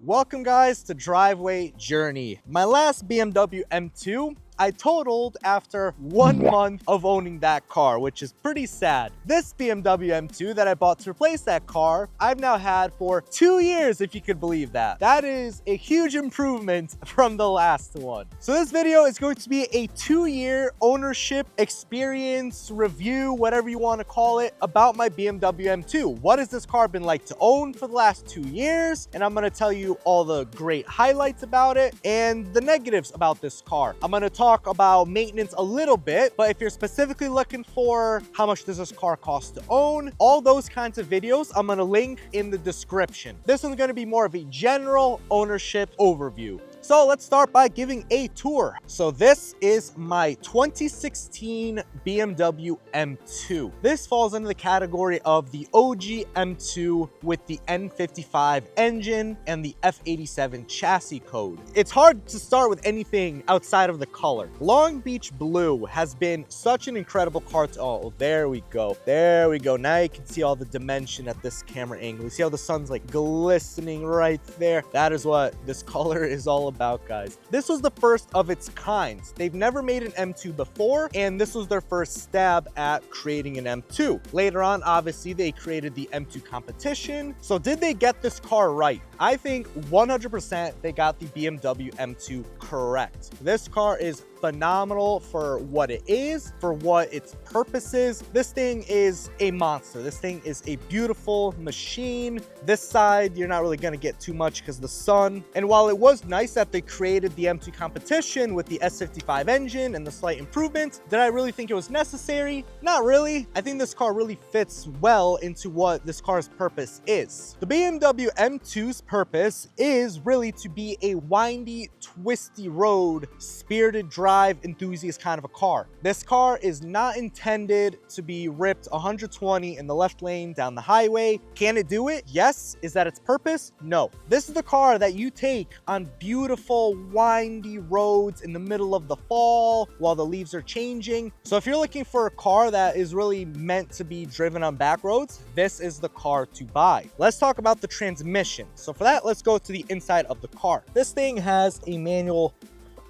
Welcome guys to Driveway Journey. My last BMW M2 I totaled after 1 month of owning that car, which is pretty sad. This BMW M2 that I bought to replace that car, I've now had for 2 years, if you could believe that. That is a huge improvement from the last one. So this video is going to be a 2-year ownership experience review, whatever you want to call it, about my BMW M2. What has this car been like to own for the last 2 years? And I'm going to tell you all the great highlights about it and the negatives about this car. I'm going to talk about maintenance a little bit, but if you're specifically looking for how much does this car cost to own, all those kinds of videos I'm going to link in the description. This one's going to be more of a general ownership overview. So let's start by giving a tour. So this is my 2016 BMW M2. This falls into the category of the OG M2 with the N55 engine and the F87 chassis code. It's hard to start with anything outside of the color. Long Beach Blue has been such an incredible car to own. Oh, there we go. There we go. Now you can see all the dimension at this camera angle. You see how the sun's like glistening right there? That is what this color is all about, guys. This was the first of its kind. They've never made an M2 before, and this was their first stab at creating an M2. Later on, obviously, they created the M2 competition. So did they get this car right? I think 100% they got the BMW M2 correct. This car is phenomenal for what it is, for what its purpose is. This thing is a monster. This thing is a beautiful machine. This side, you're not really going to get too much because of the sun. And while it was nice that they created the M2 competition with the S55 engine and the slight improvements, did I really think it was necessary? Not really. I think this car really fits well into what this car's purpose is. The BMW M2's purpose is really to be a windy, twisty road, spirited drive enthusiast kind of a car. This car is not intended to be ripped 120 in the left lane down the highway. Can it do it? Yes. Is that its purpose? No. This is the car that you take on beautiful, windy roads in the middle of the fall while the leaves are changing. So if you're looking for a car that is really meant to be driven on back roads, this is the car to buy. Let's talk about the transmission. So for that, let's go to the inside of the car. This thing has a manual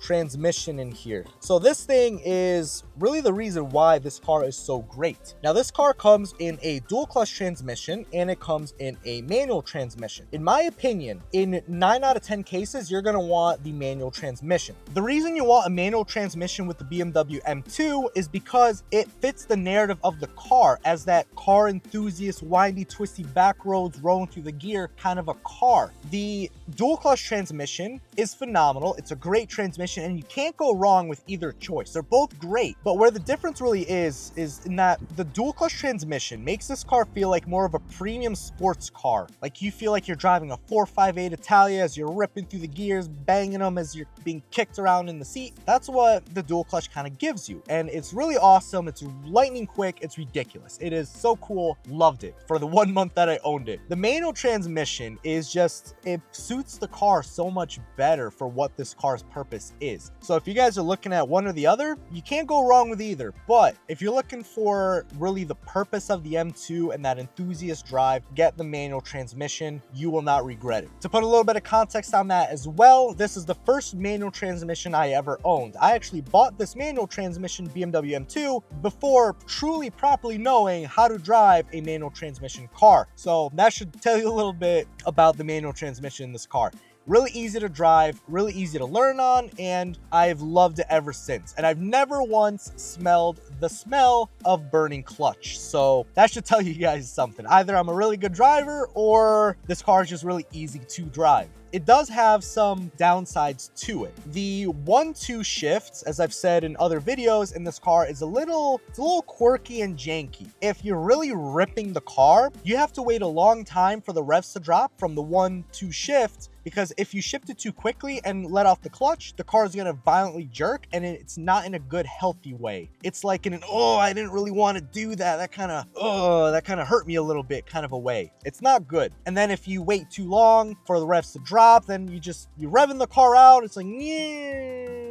transmission in here. So this thing is really the reason why this car is so great. Now this car comes in a dual clutch transmission and it comes in a manual transmission. In my opinion, in 9 out of 10 cases, you're going to want the manual transmission. The reason you want a manual transmission with the BMW M2 is because it fits the narrative of the car as that car enthusiast, windy, twisty back roads rolling through the gear kind of a car. The dual clutch transmission is phenomenal. It's a great transmission and you can't go wrong with either choice. They're both great, but where the difference really is in that the dual clutch transmission makes this car feel like more of a premium sports car. Like you feel like you're driving a 458 Italia as you're ripping through the gears, banging them as you're being kicked around in the seat. That's what the dual clutch kind of gives you. And it's really awesome. It's lightning quick. It's ridiculous. It is so cool. Loved it for the 1 month that I owned it. The manual transmission is just, it suits the car so much better for what this car's purpose is. So if you guys are looking at one or the other, you can't go wrong with either. But if you're looking for really the purpose of the M2 and that enthusiast drive, get the manual transmission. You will not regret it. To put a little bit of context on that as well, this is the first manual transmission I ever owned. I actually bought this manual transmission BMW M2 before truly properly knowing how to drive a manual transmission car. So that should tell you a little bit about the manual transmission in this car. Really easy to drive, really easy to learn on, and I've loved it ever since. And I've never once smelled the smell of burning clutch. So that should tell you guys something. Either I'm a really good driver or this car is just really easy to drive. It does have some downsides to it. The 1-2 shifts, as I've said in other videos in this car, is a little quirky and janky. If you're really ripping the car, you have to wait a long time for the revs to drop from the 1-2 shift, because if you shift it too quickly and let off the clutch, the car is going to violently jerk, and it's not in a good, healthy way. It's like in an, oh, I didn't really want to do that. That kind of hurt me a little bit kind of a way. It's not good. And then if you wait too long for the revs to drop, then you're revving the car out. It's like, yeah.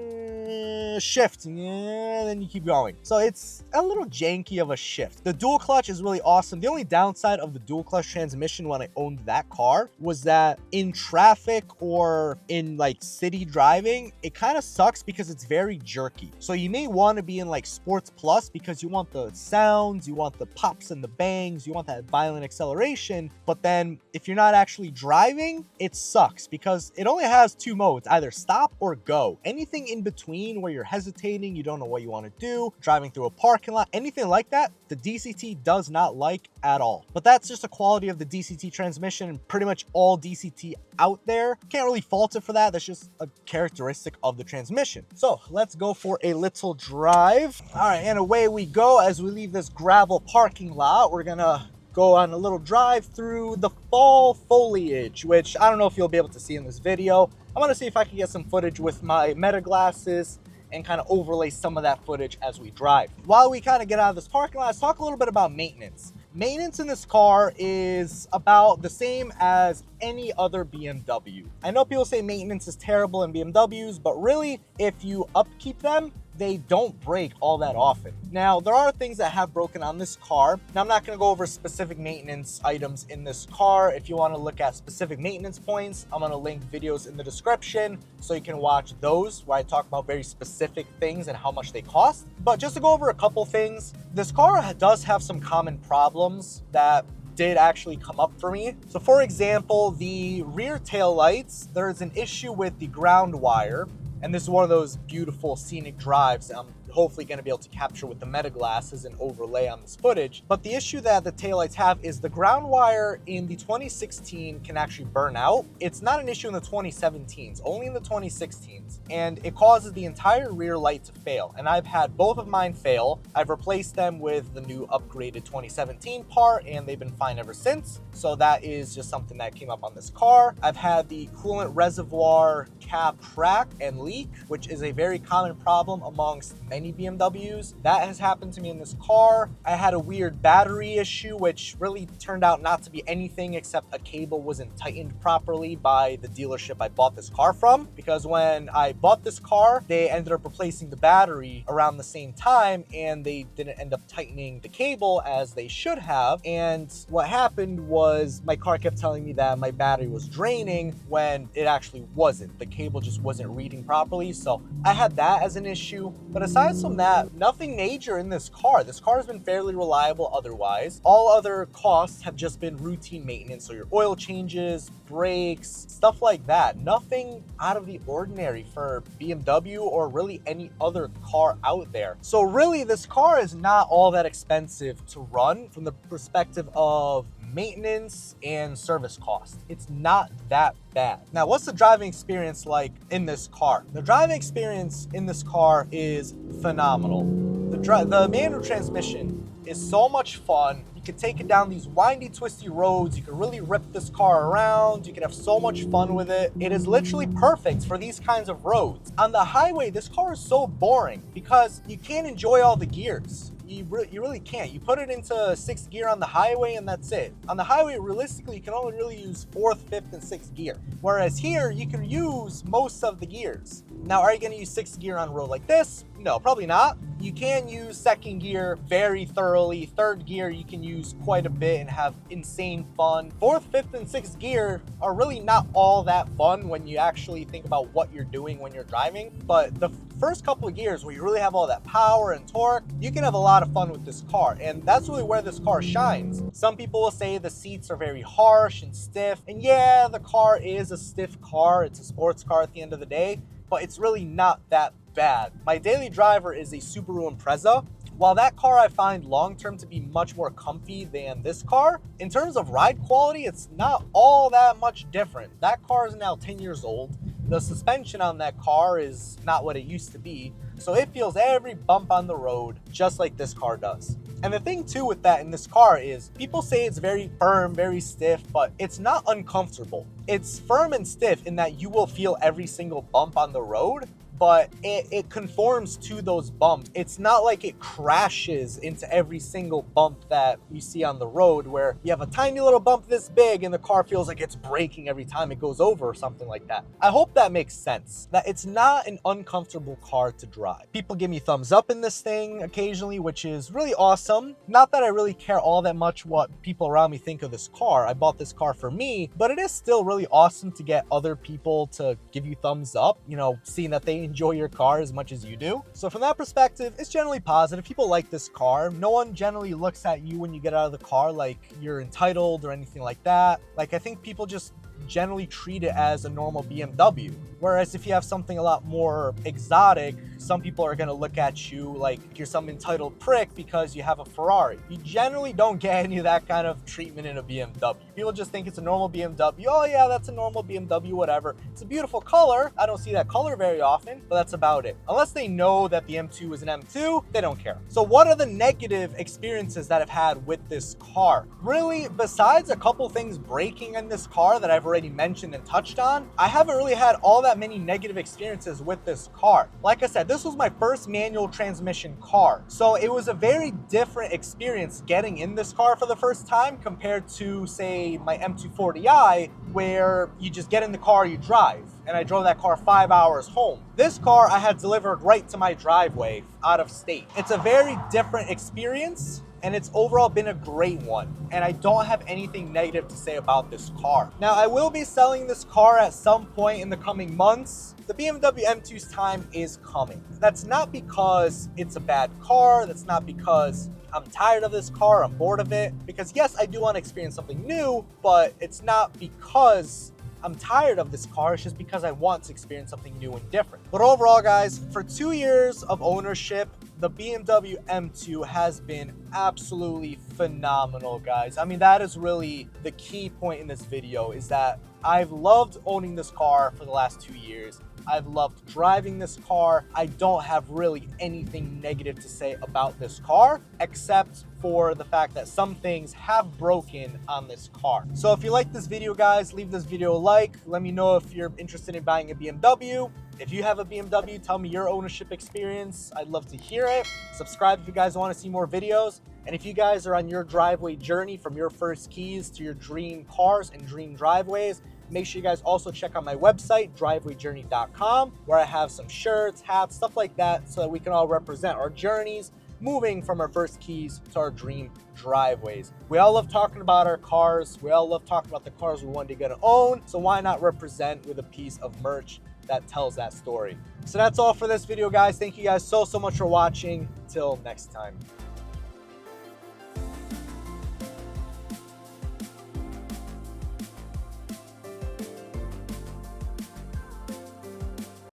shift, then you keep going. So it's a little janky of a shift. The dual clutch is really awesome. The only downside of the dual clutch transmission when I owned that car was that in traffic or in like city driving, it kind of sucks because it's very jerky. So you may want to be in like Sports Plus because you want the sounds, you want the pops and the bangs, you want that violent acceleration. But then if you're not actually driving, it sucks because it only has two modes, either stop or go. Anything in between where you're hesitating, you don't know what you want to do, driving through a parking lot, anything like that, the DCT does not like at all. But that's just a quality of the DCT transmission and pretty much all DCT out there. Can't really fault it for that. That's just a characteristic of the transmission. So let's go for a little drive. All right, and away we go. As we leave this gravel parking lot, we're gonna go on a little drive through the fall foliage, which I don't know if you'll be able to see in this video. I'm gonna see if I can get some footage with my Meta glasses and kind of overlay some of that footage as we drive. While we kind of get out of this parking lot, let's talk a little bit about maintenance. Maintenance in this car is about the same as any other BMW. I know people say maintenance is terrible in BMWs, but really, if you upkeep them, they don't break all that often. Now, there are things that have broken on this car. Now, I'm not gonna go over specific maintenance items in this car. If you wanna look at specific maintenance points, I'm gonna link videos in the description so you can watch those where I talk about very specific things and how much they cost. But just to go over a couple things, this car does have some common problems that did actually come up for me. So for example, the rear tail lights, there's an issue with the ground wire. And this is one of those beautiful scenic drives I'm hopefully going to be able to capture with the Meta glasses and overlay on this footage. But the issue that the taillights have is the ground wire in the 2016 can actually burn out. It's not an issue in the 2017s, only in the 2016s. And it causes the entire rear light to fail. And I've had both of mine fail. I've replaced them with the new upgraded 2017 part and they've been fine ever since. So that is just something that came up on this car. I've had the coolant reservoir cap crack and leak, which is a very common problem amongst many BMWs. That has happened to me in this car. I had a weird battery issue, which really turned out not to be anything except a cable wasn't tightened properly by the dealership I bought this car from. Because when I bought this car, they ended up replacing the battery around the same time and they didn't end up tightening the cable as they should have. And what happened was my car kept telling me that my battery was draining when it actually wasn't. The cable just wasn't reading properly. So I had that as an issue. But aside from that, nothing major in this car. This car has been fairly reliable otherwise. All other costs have just been routine maintenance. So your oil changes, brakes, stuff like that. Nothing out of the ordinary for BMW or really any other car out there. So really, this car is not all that expensive to run from the perspective of maintenance and service cost. It's not that bad. Now, what's the driving experience like in this car? The driving experience in this car is phenomenal. The manual transmission is so much fun. You can take it down these windy, twisty roads. You can really rip this car around. You can have so much fun with it. It is literally perfect for these kinds of roads. On the highway, this car is so boring because you can't enjoy all the gears. You really can't. You put it into sixth gear on the highway and that's it. On the highway, realistically, you can only really use fourth, fifth, and sixth gear. Whereas here, you can use most of the gears. Now, are you going to use sixth gear on a road like this? No, probably not. You can use second gear very thoroughly. Third gear, you can use quite a bit and have insane fun. Fourth, fifth, and sixth gear are really not all that fun when you actually think about what you're doing when you're driving. But the first couple of gears where you really have all that power and torque, you can have a lot of fun with this car. And that's really where this car shines. Some people will say the seats are very harsh and stiff. And yeah, the car is a stiff car. It's a sports car at the end of the day, but it's really not that bad. My daily driver is a Subaru Impreza. While that car I find long-term to be much more comfy than this car, in terms of ride quality, it's not all that much different. That car is now 10 years old. The suspension on that car is not what it used to be, so it feels every bump on the road just like this car does. And the thing too with that in this car is people say it's very firm, very stiff, but it's not uncomfortable. It's firm and stiff in that you will feel every single bump on the road, but it conforms to those bumps. It's not like it crashes into every single bump that you see on the road, where you have a tiny little bump this big and the car feels like it's braking every time it goes over or something like that. I hope that makes sense, that it's not an uncomfortable car to drive. People give me thumbs up in this thing occasionally, which is really awesome. Not that I really care all that much what people around me think of this car. I bought this car for me, but it is still really awesome to get other people to give you thumbs up, you know, seeing that they enjoy your car as much as you do. So from that perspective, it's generally positive. People like this car. No one generally looks at you when you get out of the car like you're entitled or anything like that. Like, I think people just generally treat it as a normal BMW. Whereas if you have something a lot more exotic, some people are going to look at you like you're some entitled prick because you have a Ferrari. You generally don't get any of that kind of treatment in a BMW. People just think it's a normal BMW. Oh yeah, that's a normal BMW, whatever. It's a beautiful color. I don't see that color very often, but that's about it. Unless they know that the M2 is an M2, they don't care. So what are the negative experiences that I've had with this car? Really, besides a couple things breaking in this car that I've already mentioned and touched on, I haven't really had all that many negative experiences with this car. Like I said, this was my first manual transmission car. So it was a very different experience getting in this car for the first time compared to, say, my M240i, where you just get in the car, you drive. And I drove that car 5 hours home. This car I had delivered right to my driveway out of state. It's a very different experience, and it's overall been a great one. And I don't have anything negative to say about this car. Now, I will be selling this car at some point in the coming months. The BMW M2's time is coming. That's not because it's a bad car. That's not because I'm tired of this car, I'm bored of it. Because yes, I do want to experience something new, but it's not because I'm tired of this car, it's just because I want to experience something new and different. But overall, guys, for 2 years of ownership, the BMW M2 has been absolutely phenomenal, guys. I mean, that is really the key point in this video, is that I've loved owning this car for the last 2 years. I've loved driving this car. I don't have really anything negative to say about this car, except for the fact that some things have broken on this car. So if you like this video, guys, leave this video a like. Let me know if you're interested in buying a BMW. If you have a BMW, tell me your ownership experience. I'd love to hear it. Subscribe if you guys want to see more videos. And if you guys are on your driveway journey from your first keys to your dream cars and dream driveways, make sure you guys also check out my website, drivewayjourney.com, where I have some shirts, hats, stuff like that, so that we can all represent our journeys moving from our first keys to our dream driveways. We all love talking about our cars. We all love talking about the cars we one day gonna own. So why not represent with a piece of merch that tells that story? So that's all for this video, guys. Thank you guys so much for watching. Till next time.